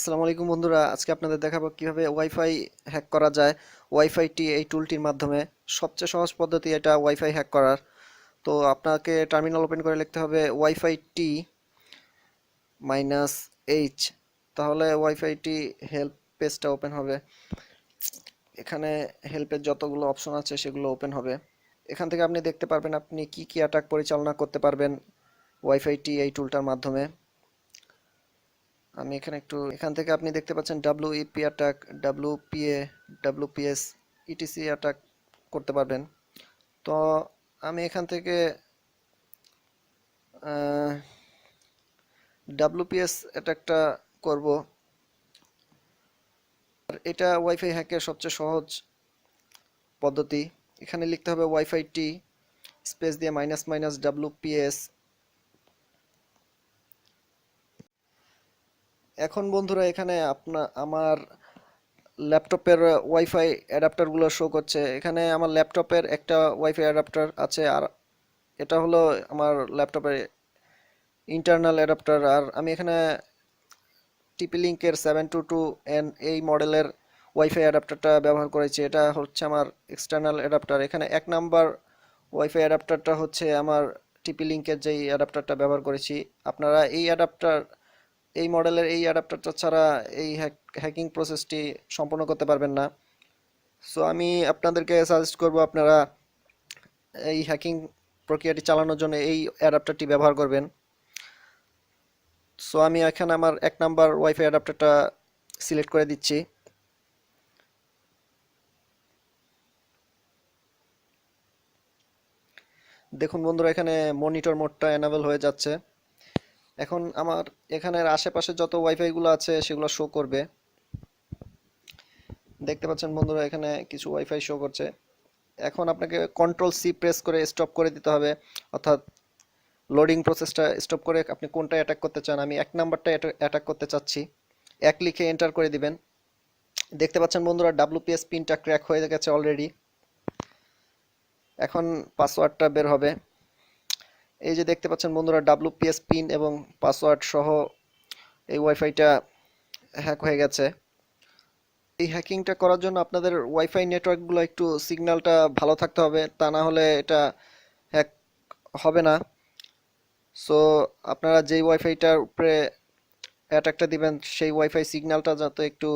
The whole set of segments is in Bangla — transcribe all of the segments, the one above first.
আসসালামু আলাইকুম বন্ধুরা, আজকে আপনাদের দেখাবো কিভাবে ওয়াইফাই হ্যাক করা যায়। ওয়াইফাই টি এই টুলটির মাধ্যমে সবচেয়ে সহজ পদ্ধতি এটা ওয়াইফাই হ্যাক করার। তো আপনাকে টার্মিনাল ওপেন করে লিখতে হবে ওয়াইফাই টি -H, তাহলে ওয়াইফাই টি হেল্প পেজটা ওপেন হবে। এখানে হেল্পের যতগুলো অপশন আছে সেগুলো ওপেন হবে। এখান থেকে আপনি দেখতে পারবেন আপনি কি কি অ্যাটাক পরিচালনা করতে পারবেন ওয়াইফাই টি এই টুলটার মাধ্যমে। আমি এখান থেকে আপনি দেখতে পাচ্ছেন WEP attack, WPA, WPS, ETC attack করতে পারবেন। তো আমি এখান থেকে WPS অ্যাটাকটা করব। আর এটা ওয়াইফাই হ্যাকের সবচেয়ে সহজ পদ্ধতি। এখানে লিখতে হবে ওয়াইফাই টি স্পেস দিয়ে --WPS। এখন বন্ধুরা এখানে আমার ল্যাপটপের ওয়াইফাই অ্যাডাপ্টারগুলো শো করছে। এখানে আমার ল্যাপটপের একটা ওয়াইফাই অ্যাডাপ্টার আছে, আর এটা হলো আমার ল্যাপটপের ইন্টারনাল অ্যাডাপ্টার। আর আমি এখানে টিপি লিঙ্কের 722N এই মডেলের ওয়াইফাই অ্যাডাপ্টারটা ব্যবহার করেছি। এটা হচ্ছে আমার এক্সটার্নাল অ্যাডাপ্টার। এখানে 1 নাম্বার ওয়াইফাই অ্যাডাপ্টারটা হচ্ছে আমার টিপি লিঙ্কের যেই অ্যাডাপ্টারটা ব্যবহার করেছি। আপনারা এই মডেলের এই অ্যাডাপ্টারটা ছাড়া এই হ্যাকিং প্রসেসটি সম্পন্ন করতে পারবেন না। সো আমি আপনাদেরকে সাজেস্ট করব আপনারা এই হ্যাকিং প্রক্রিয়াটি চালানোর জন্য এই অ্যাডাপ্টারটি ব্যবহার করবেন। সো আমি এখানে আমার 1 নাম্বার ওয়াইফাই অ্যাডাপ্টারটা সিলেক্ট করে দিচ্ছি। দেখুন বন্ধুরা, এখানে মনিটর মোডটা এনাবেল হয়ে যাচ্ছে। এখন আমার এখানের আশেপাশে যত ওয়াইফাই গুলো আছে সেগুলো শো করবে। দেখতে পাচ্ছেন বন্ধুরা, এখানে কিছু ওয়াইফাই শো করছে। এখন আপনাকে Ctrl+C প্রেস করে স্টপ করে দিতে হবে, অর্থাৎ লোডিং প্রসেসটা স্টপ করে আপনি কোনটা অ্যাটাক করতে চান। আমি 1 নাম্বারটা অ্যাটাক করতে চাচ্ছি। 1 লিখে এন্টার করে দিবেন। দেখতে পাচ্ছেন বন্ধুরা, WPS পিনটা ক্র্যাক হয়ে গেছে অলরেডি। এখন পাসওয়ার্ডটা বের হবে। এই যে দেখতে পাচ্ছেন বন্ধুরা, WPS পিন এবং পাসওয়ার্ড সহ এই ওয়াইফাইটা হ্যাক হয়ে গেছে। এই হ্যাকিংটা করার জন্য আপনাদের ওয়াইফাই নেটওয়ার্কগুলো একটু সিগন্যালটা ভালো থাকতে হবে, তা না হলে এটা হ্যাক হবে না। সো আপনারা যেই ওয়াইফাইটার উপরে অ্যাটাকটা দিবেন সেই ওয়াইফাই সিগন্যালটা যাতে একটু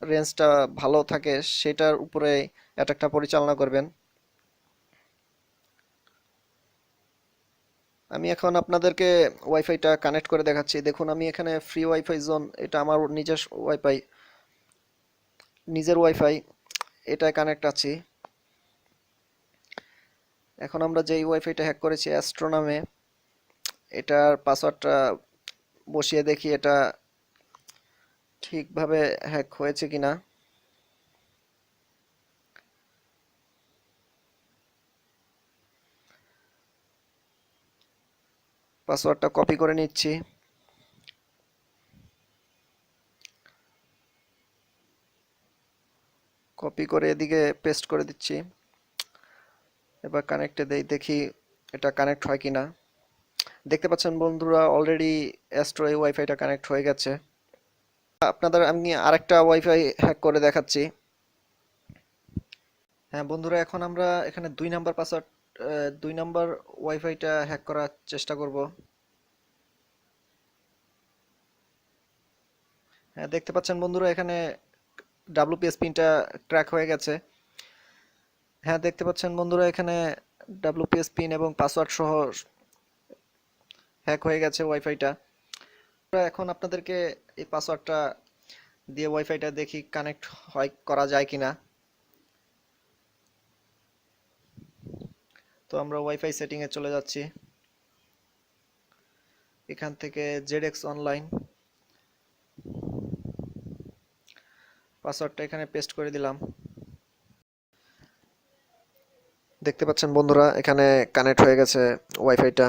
রেঞ্জটা ভালো থাকে সেটার উপরে অ্যাটাকটা পরিচালনা করবেন। আমি এখন আপনাদেরকে ওয়াইফাইটা কানেক্ট করে দেখাচ্ছি। দেখুন, আমি এখানে ফ্রি ওয়াইফাই জোন, এটা আমার নিজের ওয়াইফাই, এটায় কানেক্ট আছি। এখন আমরা যেই ওয়াইফাইটা হ্যাক করেছি অ্যাস্ট্রো নামে, এটার পাসওয়ার্ডটা বসিয়ে দেখি এটা ঠিকভাবে হ্যাক হয়েছে কিনা। পাসওয়ার্ডটা কপি করে নিচ্ছি। কপি করে এদিকে পেস্ট করে দিচ্ছি। এবার কানেক্টে দেখি এটা কানেক্ট হয় কিনা। দেখতে পাচ্ছেন বন্ধুরা, অলরেডি অ্যাস্ট্রো এই ওয়াইফাইটা কানেক্ট হয়ে গেছে। আপনাদের আমি আরেকটা ওয়াইফাই হ্যাক করে দেখাচ্ছি। হ্যাঁ বন্ধুরা, এখন আমরা এখানে 2 নাম্বার ওয়াইফাইটা হ্যাক করার চেষ্টা করব। হ্যাঁ দেখতে পাচ্ছেন বন্ধুরা, এখানে WPS পিনটা ক্র্যাক হয়ে গেছে। হ্যাঁ দেখতে পাচ্ছেন বন্ধুরা, এখানে WPS পিন এবং পাসওয়ার্ড সহ হ্যাক হয়ে গেছে ওয়াইফাইটা। এখন আপনাদেরকে এই পাসওয়ার্ডটা দিয়ে ওয়াইফাইটা দেখি কানেক্ট করা যায় কিনা। তো আমরা ওয়াইফাই সেটিং এ চলে যাচ্ছি। এখান থেকে ZX অনলাইন পাসওয়ার্ডটা এখানে পেস্ট করে দিলাম। দেখতে পাচ্ছেন বন্ধুরা, এখানে কানেক্ট হয়ে গেছে ওয়াইফাইটা।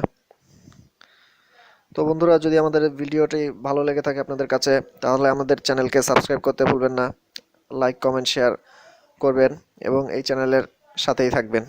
তো বন্ধুরা, যদি আমাদের ভিডিওটি ভালো লেগে থাকে আপনাদের কাছে, তাহলে আমাদের চ্যানেলকে সাবস্ক্রাইব করতে ভুলবেন না। লাইক, কমেন্ট, শেয়ার করবেন এবং এই চ্যানেলের সাথেই থাকবেন।